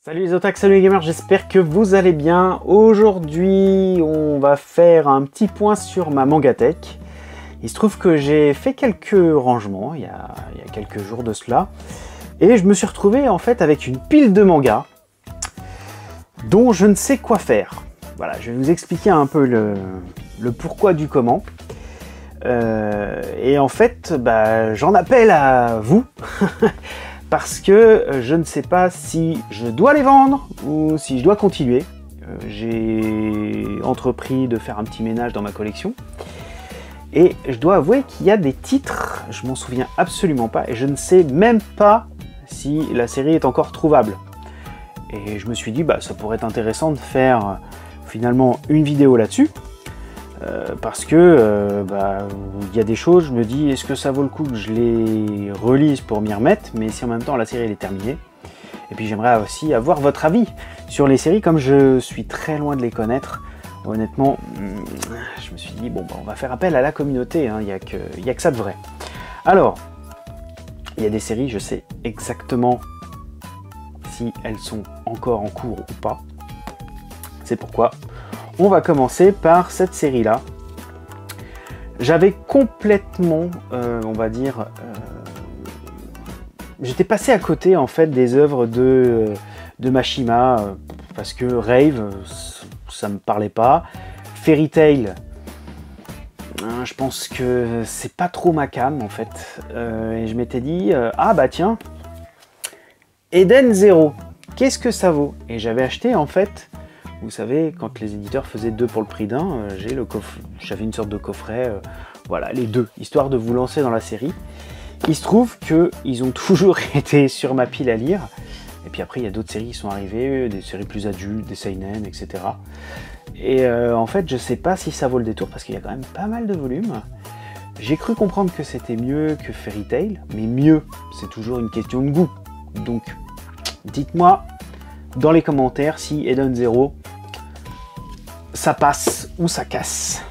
Salut les otaku, salut les gamers, j'espère que vous allez bien. Aujourd'hui, on va faire un petit point sur ma mangatech. Il se trouve que j'ai fait quelques rangements il y a quelques jours de cela. Et je me suis retrouvé en fait avec une pile de mangas dont je ne sais quoi faire. Voilà, je vais vous expliquer un peu le pourquoi du comment. Et en fait, j'en appelle à vous. Parce que je ne sais pas si je dois les vendre ou si je dois continuer. J'ai entrepris de faire un petit ménage dans ma collection. Et je dois avouer qu'il y a des titres, je m'en souviens absolument pas, et je ne sais même pas si la série est encore trouvable. Et je me suis dit, ça pourrait être intéressant de faire finalement une vidéo là-dessus. Parce que y a des choses, je me dis, est-ce que ça vaut le coup que je les relise pour m'y remettre, mais si en même temps la série elle est terminée. Et puis j'aimerais aussi avoir votre avis sur les séries, comme je suis très loin de les connaître. Honnêtement, je me suis dit, on va faire appel à la communauté, hein, il n'y a que ça de vrai. Alors, il y a des séries, je sais exactement si elles sont encore en cours ou pas. C'est pourquoi on va commencer par cette série-là. J'avais complètement, on va dire, j'étais passé à côté en fait des œuvres de Mashima parce que Rave, ça me parlait pas. Fairy Tail, je pense que c'est pas trop ma came en fait. Et je m'étais dit, tiens, Eden Zero, qu'est-ce que ça vaut? Et j'avais acheté en fait. Vous savez, quand les éditeurs faisaient 2 pour le prix d'un, j'avais une sorte de coffret, voilà, les 2, histoire de vous lancer dans la série. Il se trouve qu'ils ont toujours été sur ma pile à lire, et puis après il y a d'autres séries qui sont arrivées, des séries plus adultes, des seinen, etc. Et en fait, je sais pas si ça vaut le détour, parce qu'il y a quand même pas mal de volumes. J'ai cru comprendre que c'était mieux que Fairy Tail, mais mieux, c'est toujours une question de goût. Donc, dites-moi dans les commentaires si Eden Zero, ça passe ou ça casse.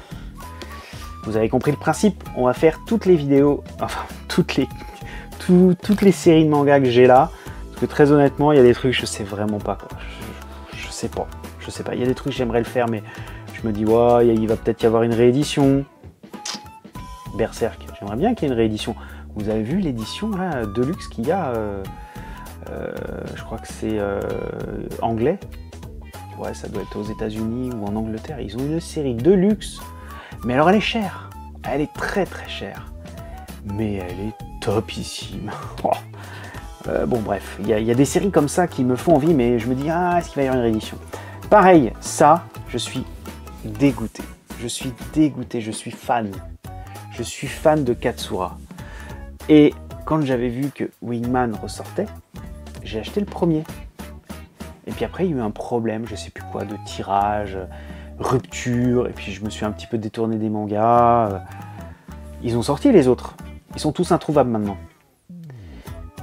Vous avez compris le principe, on va faire toutes les vidéos, enfin toutes les séries de mangas que j'ai là, parce que très honnêtement, il y a des trucs je sais vraiment pas quoi. Je sais pas, il y a des trucs j'aimerais le faire, mais je me dis ouais, il va peut-être y avoir une réédition. Berserk, j'aimerais bien qu'il y ait une réédition. Vous avez vu l'édition là, Deluxe qu'il y a, je crois que c'est anglais. Ouais, ça doit être aux États-Unis ou en Angleterre. Ils ont une série de luxe, mais alors elle est chère. Elle est très très chère, mais elle est topissime. Bref, il y a des séries comme ça qui me font envie, mais je me dis est-ce qu'il va y avoir une réédition? Pareil, ça, je suis dégoûté. Je suis dégoûté. Je suis fan. Je suis fan de Katsura. Et quand j'avais vu que Wingman ressortait, j'ai acheté le premier. Et puis après, il y a eu un problème, je sais plus quoi, de tirage, rupture, et puis je me suis un petit peu détourné des mangas. Ils ont sorti les autres. Ils sont tous introuvables maintenant.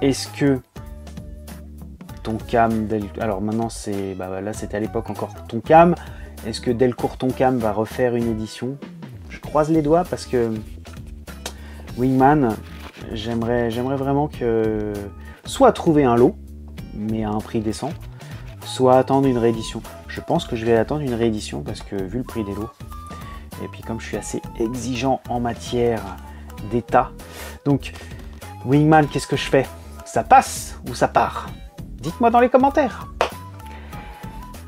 Est-ce que Tonkam, alors maintenant c'est, là c'était à l'époque encore Tonkam. Est-ce que Delcourt Tonkam va refaire une édition? Je croise les doigts parce que Wingman, j'aimerais vraiment que soit trouver un lot, mais à un prix décent, soit attendre une réédition. Je pense que je vais attendre une réédition parce que vu le prix des lots, et puis comme je suis assez exigeant en matière d'état, donc Wingman, qu'est-ce que je fais? Ça passe ou ça part? Dites-moi dans les commentaires.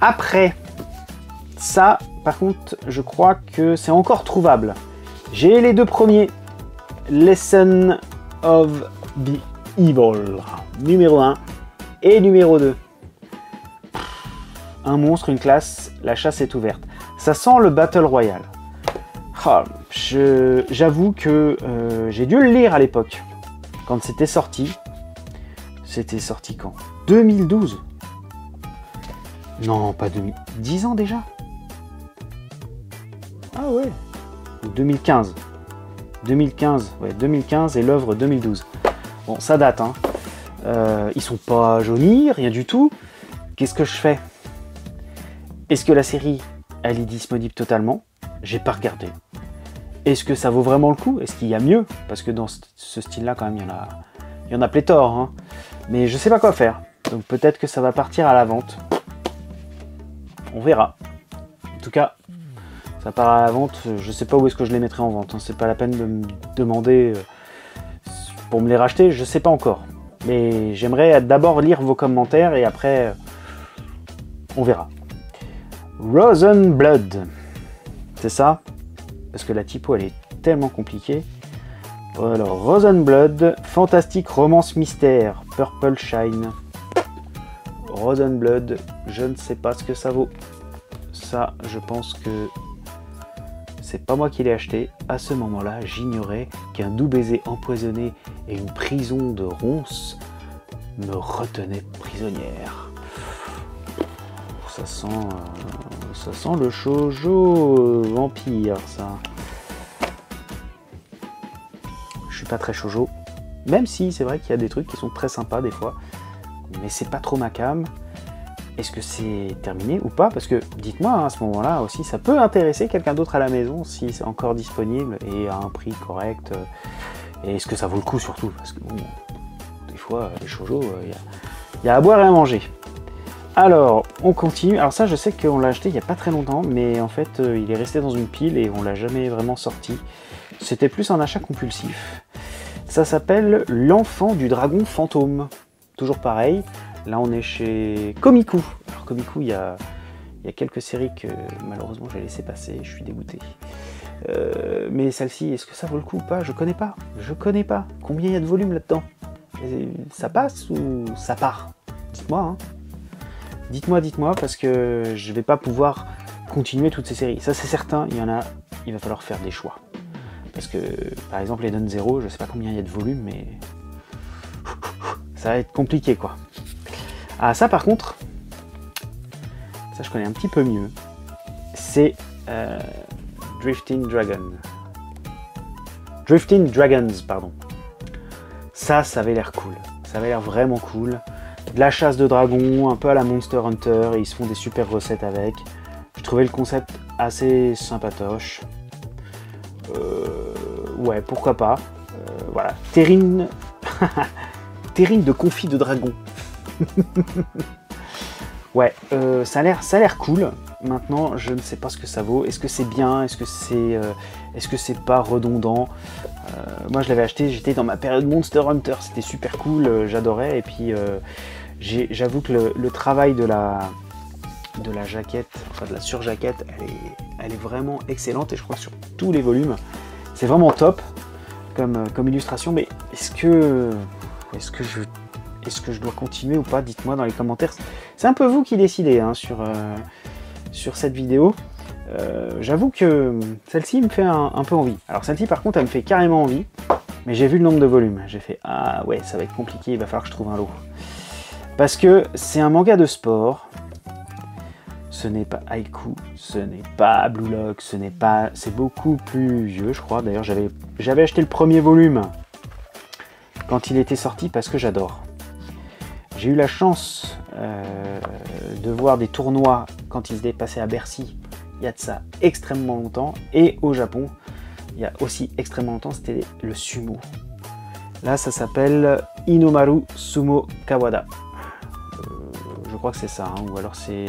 Après, ça, par contre, je crois que c'est encore trouvable. J'ai les 2 premiers. Lesson of the Evil, numéro 1 et numéro 2. Un monstre, une classe, la chasse est ouverte. Ça sent le Battle Royale. J'avoue que j'ai dû le lire à l'époque, quand c'était sorti. C'était sorti quand? 2012. Non, pas 2000. 10 ans déjà? Ah ouais. 2015. 2015, ouais, 2015 et l'œuvre 2012. Bon, ça date, hein. Ils sont pas jaunis, rien du tout. Qu'est-ce que je fais? Est-ce que la série, elle est disponible totalement? J'ai pas regardé. Est-ce que ça vaut vraiment le coup? Est-ce qu'il y a mieux? Parce que dans ce style-là, quand même, il y en a pléthore. Hein. Mais je sais pas quoi faire. Donc peut-être que ça va partir à la vente. On verra. En tout cas, ça part à la vente. Je sais pas où est-ce que je les mettrai en vente. Hein. C'est pas la peine de me demander pour me les racheter. Je sais pas encore. Mais j'aimerais d'abord lire vos commentaires et après, on verra. Rosenblood. C'est ça? Parce que la typo, elle est tellement compliquée. Alors, Rosenblood, fantastique romance mystère, Purple Shine. Rosenblood, je ne sais pas ce que ça vaut. Ça, je pense que c'est pas moi qui l'ai acheté. À ce moment-là, j'ignorais qu'un doux baiser empoisonné et une prison de ronces me retenaient prisonnière. Ça sent le shoujo vampire, ça. Je suis pas très shoujo, même si c'est vrai qu'il y a des trucs qui sont très sympas des fois, mais c'est pas trop ma came. Est-ce que c'est terminé ou pas? Parce que dites-moi hein, à ce moment-là aussi, ça peut intéresser quelqu'un d'autre à la maison si c'est encore disponible et à un prix correct. Et est-ce que ça vaut le coup surtout? Parce que bon, des fois les shoujo, il y a à boire et à manger. Alors, on continue. Alors ça, je sais qu'on l'a acheté il n'y a pas très longtemps, mais en fait, il est resté dans une pile et on l'a jamais vraiment sorti. C'était plus un achat compulsif. Ça s'appelle L'Enfant du Dragon Fantôme. Toujours pareil. Là, on est chez Komiku. Alors Komiku, il y a quelques séries que malheureusement j'ai laissé passer. Je suis dégoûté. Mais celle-ci, est-ce que ça vaut le coup ou pas? Je connais pas. Je connais pas. Combien il y a de volume là-dedans? Ça passe ou ça part? Dites-moi, hein. Dites-moi, parce que je vais pas pouvoir continuer toutes ces séries. Ça, c'est certain, il y en a, il va falloir faire des choix. Parce que, par exemple, Eden Zero, je sais pas combien il y a de volume, mais ça va être compliqué, quoi. Ah, ça, par contre, ça, je connais un petit peu mieux. C'est Drifting Dragon. Drifting Dragons, pardon. Ça avait l'air cool. Ça avait l'air vraiment cool. De la chasse de dragons, un peu à la Monster Hunter, et ils se font des super recettes avec. Je trouvais le concept assez sympatoche. Ouais, pourquoi pas. Voilà, terrine... terrine de confit de dragon. Ouais, ça a l'air cool. Maintenant, je ne sais pas ce que ça vaut. Est-ce que c'est bien? Est-ce que c'est pas redondant? Moi, je l'avais acheté, j'étais dans ma période Monster Hunter. C'était super cool, j'adorais. Et puis, j'avoue que le travail de la jaquette, enfin de la surjaquette, elle est vraiment excellente. Et je crois que sur tous les volumes, c'est vraiment top comme illustration. Mais est-ce que je dois continuer ou pas? Dites-moi dans les commentaires. C'est un peu vous qui décidez hein, sur cette vidéo. J'avoue que celle-ci me fait un peu envie. Alors celle-ci par contre elle me fait carrément envie. Mais j'ai vu le nombre de volumes. J'ai fait ah ouais ça va être compliqué, il va falloir que je trouve un lot. Parce que c'est un manga de sport. Ce n'est pas Haiku, ce n'est pas Blue Lock, c'est beaucoup plus vieux je crois. D'ailleurs j'avais acheté le premier volume quand il était sorti parce que j'adore. J'ai eu la chance de voir des tournois quand ils étaient passés à Bercy, il y a de ça extrêmement longtemps, et au Japon, il y a aussi extrêmement longtemps, c'était le sumo. Là, ça s'appelle Inomaru Sumo Kawada. Je crois que c'est ça, hein, ou alors c'est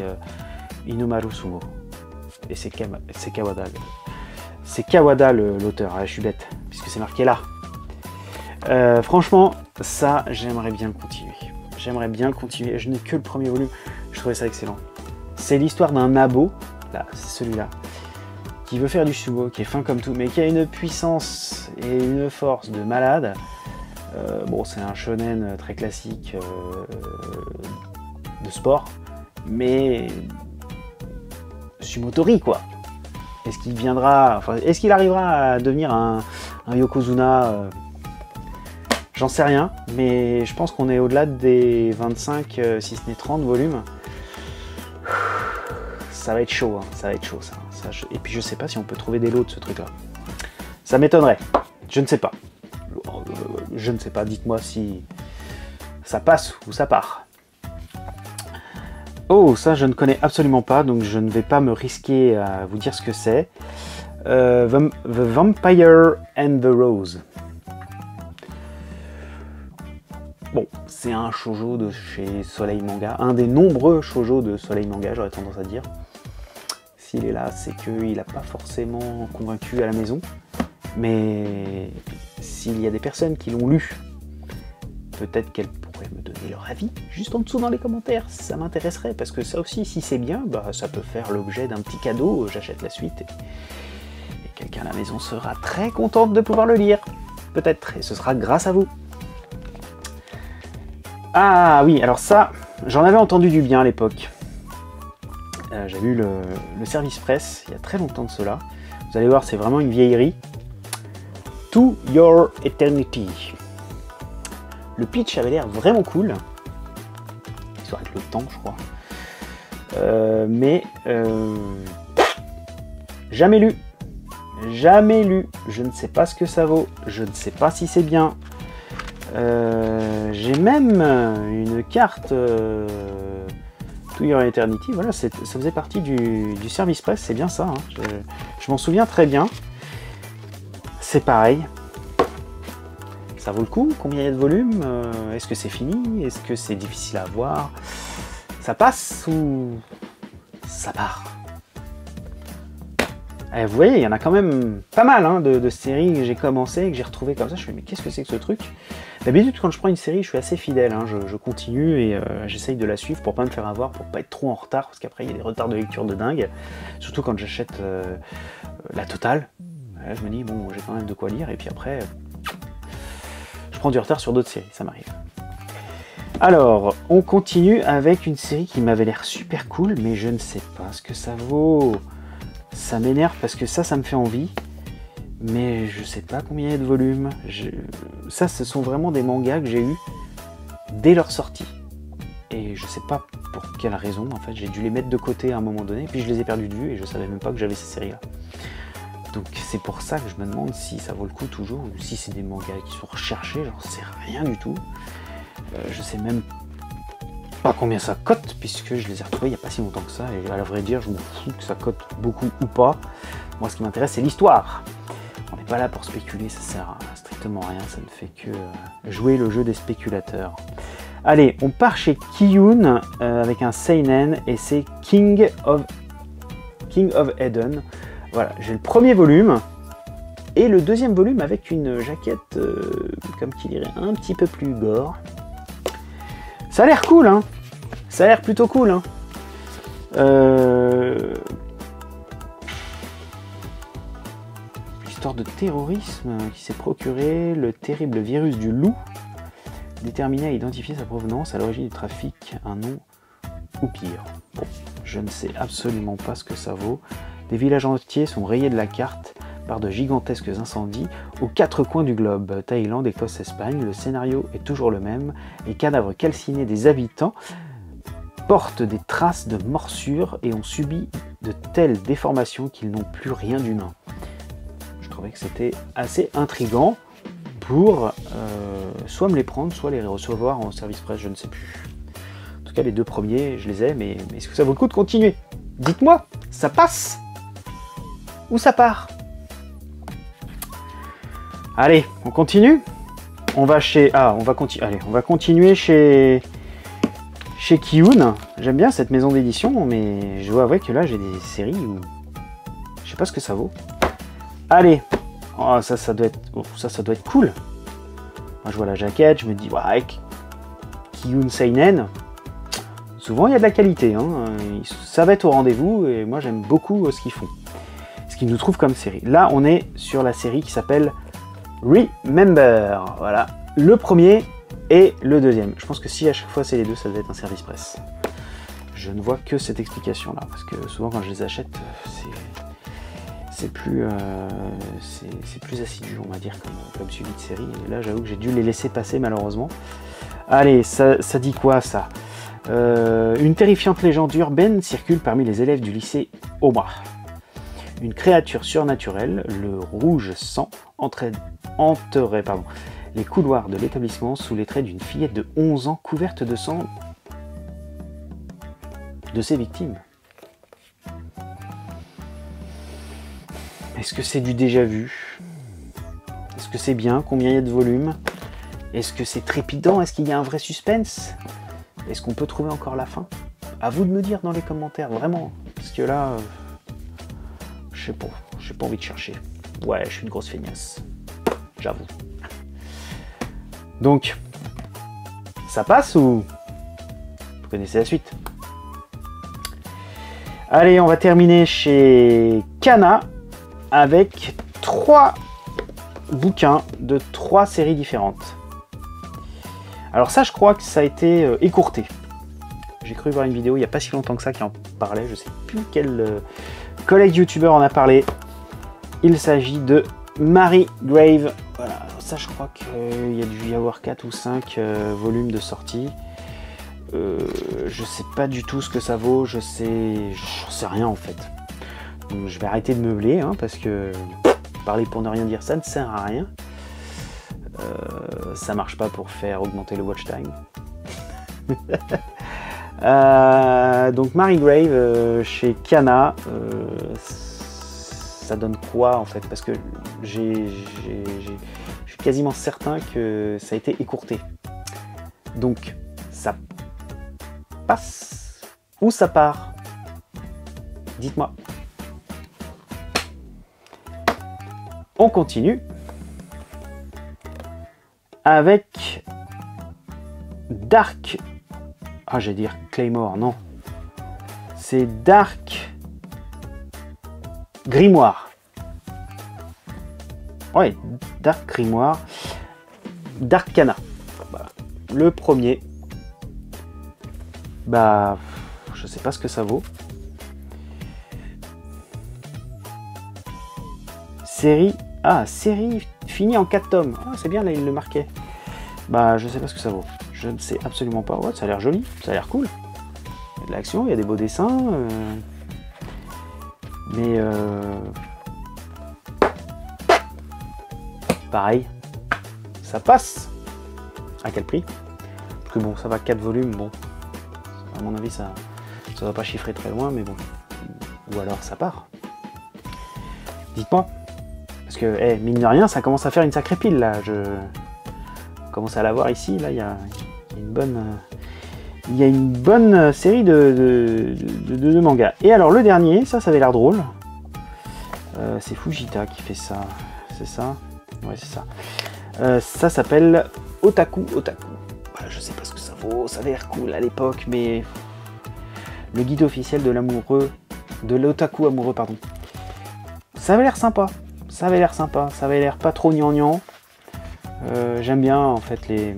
Inomaru Sumo. Et c'est Kawada. C'est Kawada l'auteur, je suis bête, puisque c'est marqué là. Franchement, ça, j'aimerais bien continuer. Je n'ai que le premier volume, je trouvais ça excellent. C'est l'histoire d'un abo, là, c'est celui-là, qui veut faire du sumo, qui est fin comme tout, mais qui a une puissance et une force de malade. Bon, c'est un shonen très classique de sport, mais sumotori, quoi. Est-ce qu'il viendra, enfin, est-ce qu'il arrivera à devenir un Yokozuna j'en sais rien, mais je pense qu'on est au-delà des 25, si ce n'est 30 volumes. Ça va être chaud, hein. Ça va être chaud, ça. Et puis je sais pas si on peut trouver des lots de ce truc-là. Ça m'étonnerait. Je ne sais pas. Je ne sais pas, dites-moi si ça passe ou ça part. Oh, ça je ne connais absolument pas, donc je ne vais pas me risquer à vous dire ce que c'est. The Vampire and the Rose. Bon, c'est un shoujo de chez Soleil Manga, un des nombreux shoujo de Soleil Manga, j'aurais tendance à dire. S'il est là, c'est qu'il n'a pas forcément convaincu à la maison. Mais s'il y a des personnes qui l'ont lu, peut-être qu'elles pourraient me donner leur avis juste en dessous dans les commentaires, ça m'intéresserait, parce que ça aussi, si c'est bien, bah, ça peut faire l'objet d'un petit cadeau, j'achète la suite, et quelqu'un à la maison sera très contente de pouvoir le lire, peut-être, et ce sera grâce à vous. Ah oui, alors ça, j'en avais entendu du bien à l'époque. J'avais eu le service presse, il y a très longtemps de cela. Vous allez voir, c'est vraiment une vieillerie. To Your Eternity. Le pitch avait l'air vraiment cool. Histoire avec le temps, je crois. Jamais lu. Jamais lu. Je ne sais pas ce que ça vaut. Je ne sais pas si c'est bien. J'ai même une carte To Your Eternity. Voilà, ça faisait partie du service presse. C'est bien ça. Hein. Je m'en souviens très bien. C'est pareil. Ça vaut le coup? Combien il y a de volumes? Est-ce que c'est fini? Est-ce que c'est difficile à voir? Ça passe ou ça part? Vous voyez, il y en a quand même pas mal hein, de séries que j'ai commencé et que j'ai retrouvé comme ça. Je me dis, mais qu'est-ce que c'est que ce truc? D'habitude, quand je prends une série, je suis assez fidèle. Hein, je continue et j'essaye de la suivre pour pas me faire avoir, pour pas être trop en retard, parce qu'après, il y a des retards de lecture de dingue. Surtout quand j'achète la totale. Là, je me dis, bon, j'ai quand même de quoi lire, et puis après, je prends du retard sur d'autres séries, ça m'arrive. Alors, on continue avec une série qui m'avait l'air super cool, mais je ne sais pas ce que ça vaut. Ça m'énerve parce que ça me fait envie, mais je sais pas combien il y a de volumes. Ça, ce sont vraiment des mangas que j'ai eus dès leur sortie. Et je sais pas pour quelle raison, en fait, j'ai dû les mettre de côté à un moment donné, puis je les ai perdus de vue, et je savais même pas que j'avais ces séries-là. Donc c'est pour ça que je me demande si ça vaut le coup toujours, ou si c'est des mangas qui sont recherchés, j'en sais rien du tout. Je sais même pas combien ça cote, puisque je les ai retrouvés il n'y a pas si longtemps que ça, et à la vrai dire, je m'en fous que ça cote beaucoup ou pas. Moi ce qui m'intéresse c'est l'histoire. On n'est pas là pour spéculer, ça sert à strictement rien, ça ne fait que jouer le jeu des spéculateurs. Allez, on part chez Kiyun avec un seinen, et c'est King of Eden. Voilà, j'ai le premier volume et le deuxième volume avec une jaquette, comme qui dirait, un petit peu plus gore. Ça a l'air cool, hein. Ça a l'air plutôt cool, hein. L'histoire de terrorisme qui s'est procuré le terrible virus du loup, déterminé à identifier sa provenance, à l'origine du trafic, un nom ou pire. Bon, je ne sais absolument pas ce que ça vaut. Des villages entiers sont rayés de la carte par de gigantesques incendies aux quatre coins du globe. Thaïlande, Écosse, Espagne, le scénario est toujours le même. Les cadavres calcinés des habitants portent des traces de morsures et ont subi de telles déformations qu'ils n'ont plus rien d'humain. Je trouvais que c'était assez intriguant pour soit me les prendre, soit les recevoir en service presse, je ne sais plus. En tout cas, les deux premiers, je les ai, mais est-ce que ça vaut le coup de continuer? Dites-moi, ça passe ou ça part? Allez, on continue. On va chez... Ah, on va continuer chez Kiyun. J'aime bien cette maison d'édition, mais je dois avouer que là, j'ai des séries où je sais pas ce que ça vaut. Allez. Oh, ça doit être cool. Moi, je vois la jaquette, je me dis, ouais, Kiyun Seinen. Souvent, il y a de la qualité. Hein. Ça va être au rendez-vous, et moi, j'aime beaucoup ce qu'ils font. Ce qu'ils nous trouvent comme série. Là, on est sur la série qui s'appelle Remember. Voilà, le premier et le deuxième. Je pense que si à chaque fois c'est les deux, ça doit être un service presse. Je ne vois que cette explication là, parce que souvent quand je les achète, c'est plus assidu, on va dire, comme suivi de série. Et là, j'avoue que j'ai dû les laisser passer malheureusement. Allez, ça dit quoi ça? Une terrifiante légende urbaine circule parmi les élèves du lycée Oma. Une créature surnaturelle, le rouge sang, hanterait les couloirs de l'établissement sous les traits d'une fillette de 11 ans couverte de sang de ses victimes. Est-ce que c'est du déjà vu? Est-ce que c'est bien? Combien il y a de volumes? Est-ce que c'est trépidant? Est-ce qu'il y a un vrai suspense? Est-ce qu'on peut trouver encore la fin? À vous de me dire dans les commentaires, vraiment. Parce que là, je sais pas, j'ai pas envie de chercher. Ouais, je suis une grosse feignasse, j'avoue. Donc, ça passe ou vous connaissez la suite? Allez, on va terminer chez Kana avec 3 bouquins de 3 séries différentes. Alors ça, je crois que ça a été écourté. J'ai cru voir une vidéo il n'y a pas si longtemps que ça qui en parlait. Je ne sais plus quel collègue youtubeur en a parlé. Il s'agit de Mary Grave. Voilà, ça je crois qu'il y a dû y avoir 4 ou 5 volumes de sortie. Je sais pas du tout ce que ça vaut, j'en sais rien en fait. Donc, je vais arrêter de meubler hein, parce que parler pour ne rien dire, ça ne sert à rien. Ça marche pas pour faire augmenter le watch time. Donc Mary Grave chez Kana, ça donne quoi en fait? Parce que je suis quasiment certain que ça a été écourté. Donc ça passe ou ça part? Dites-moi. On continue avec Dark. Ah, j'allais dire Claymore, non. C'est Dark Grimoire. Ouais, Dark Grimoire. Dark Kana. Voilà. Le premier. Bah, je sais pas ce que ça vaut. Série. Ah, série finie en 4 tomes. Ah, c'est bien, là, il le marquait. Bah, je sais pas ce que ça vaut. Je ne sais absolument pas. Ouais, ça a l'air joli, ça a l'air cool. Il y a de l'action, il y a des beaux dessins. Mais pareil, ça passe. À quel prix? Parce que bon, ça va 4 volumes, bon. À mon avis, ça va pas chiffrer très loin, mais bon. Ou alors ça part. Dites-moi. Parce que, mine de rien, ça commence à faire une sacrée pile, là. Je commence à la voir ici, là, il y a une bonne série de mangas. Et alors, le dernier, ça avait l'air drôle. C'est Fujita qui fait ça. C'est ça? Ouais, c'est ça. Ça s'appelle Otaku Otaku. Voilà, je sais pas ce que ça vaut, ça avait l'air cool à l'époque, mais... Le guide officiel de l'amoureux... De l'otaku amoureux, pardon. Ça avait l'air sympa. Ça avait l'air sympa. Ça avait l'air pas trop gnangnan. J'aime bien, en fait, les...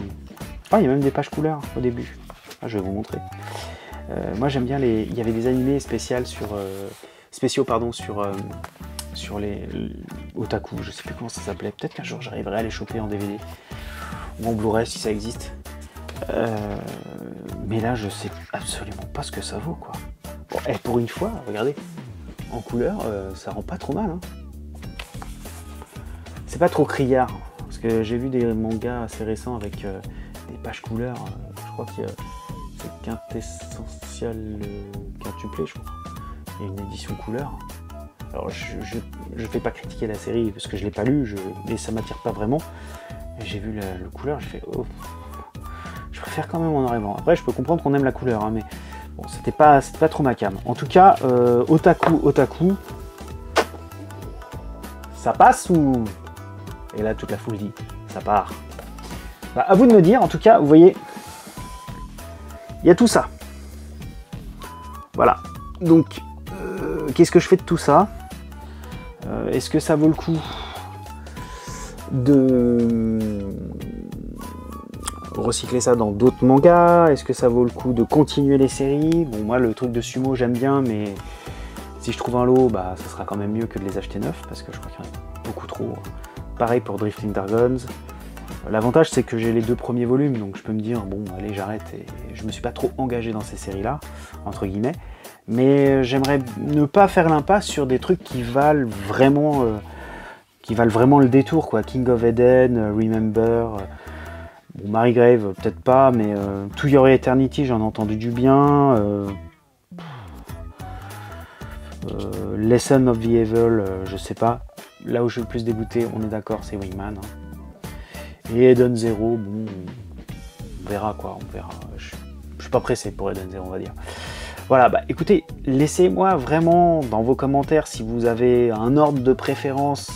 Ah, il y a même des pages couleurs au début. Ah, je vais vous montrer. Moi, j'aime bien les... Il y avait des animés spéciaux sur les otaku. Je sais plus comment ça s'appelait. Peut-être qu'un jour, j'arriverai à les choper en DVD. Ou en Blu-ray, si ça existe. Mais là, je sais absolument pas ce que ça vaut, quoi. Bon, et pour une fois, regardez, en couleur, ça rend pas trop mal. Hein. C'est pas trop criard, parce que j'ai vu des mangas assez récents avec des pages couleurs. Je crois que c'est Quintessential quintuplé, je crois. Il y a une édition couleur. Alors, je fais pas critiquer la série parce que je l'ai pas lu, et ça m'attire pas vraiment. J'ai vu le couleur, j'ai fait oh. Je préfère quand même en noir et blanc. Après, je peux comprendre qu'on aime la couleur, hein, mais bon, c'était pas trop ma came. En tout cas, Otaku, ça passe ou... Et là, toute la foule dit, ça part. Bah, à vous de me dire, en tout cas, vous voyez, il y a tout ça. Voilà. Donc, qu'est-ce que je fais de tout ça? Est-ce que ça vaut le coup de recycler ça dans d'autres mangas? Est-ce que ça vaut le coup de continuer les séries? Bon, moi, le truc de sumo, j'aime bien, mais si je trouve un lot, bah, ça sera quand même mieux que de les acheter neufs, parce que je crois qu'il y en a beaucoup trop. Pareil pour Drifting Dragons. L'avantage, c'est que j'ai les 2 premiers volumes, donc je peux me dire, bon, allez, j'arrête, et je me suis pas trop engagé dans ces séries-là, entre guillemets, mais j'aimerais ne pas faire l'impasse sur des trucs qui valent vraiment le détour, quoi. King of Eden, Remember, bon, Mary Grave, peut-être pas, mais To Your Eternity, j'en ai entendu du bien, Lesson of the Evil, je sais pas. Là où je suis le plus dégoûté, on est d'accord, c'est Wingman. Hein. Et Eden Zero, bon, on verra quoi, on verra. Je suis pas pressé pour Eden Zero, on va dire. Voilà, bah écoutez, laissez-moi vraiment dans vos commentaires si vous avez un ordre de préférence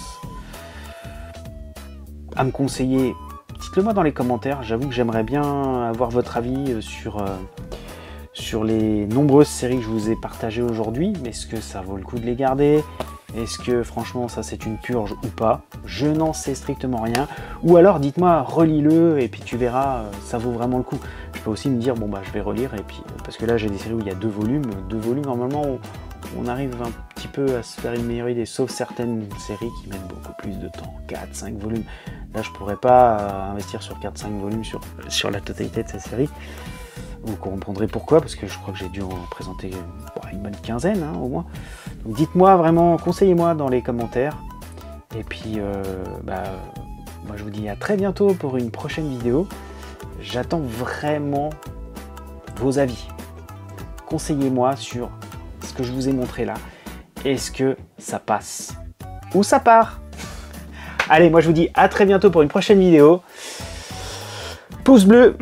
à me conseiller. Dites-le moi dans les commentaires, j'avoue que j'aimerais bien avoir votre avis sur les nombreuses séries que je vous ai partagées aujourd'hui. Mais est-ce que ça vaut le coup de les garder? Est-ce que franchement ça c'est une purge ou pas? Je n'en sais strictement rien. Ou alors dites-moi, relis-le et puis tu verras, ça vaut vraiment le coup. Je peux aussi me dire, bon bah je vais relire, et puis parce que là j'ai des séries où il y a 2 volumes. 2 volumes, normalement on arrive un petit peu à se faire une meilleure idée, sauf certaines séries qui mettent beaucoup plus de temps, 4-5 volumes. Là je pourrais pas investir sur 4-5 volumes sur la totalité de ces séries. Vous comprendrez pourquoi, parce que je crois que j'ai dû en présenter une bonne quinzaine hein, au moins. Donc dites-moi vraiment, conseillez-moi dans les commentaires. Et puis moi je vous dis à très bientôt pour une prochaine vidéo. J'attends vraiment vos avis. Conseillez-moi sur ce que je vous ai montré là. Est-ce que ça passe ou ça part? Allez, moi je vous dis à très bientôt pour une prochaine vidéo. Pouce bleu.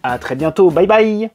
À très bientôt. Bye bye.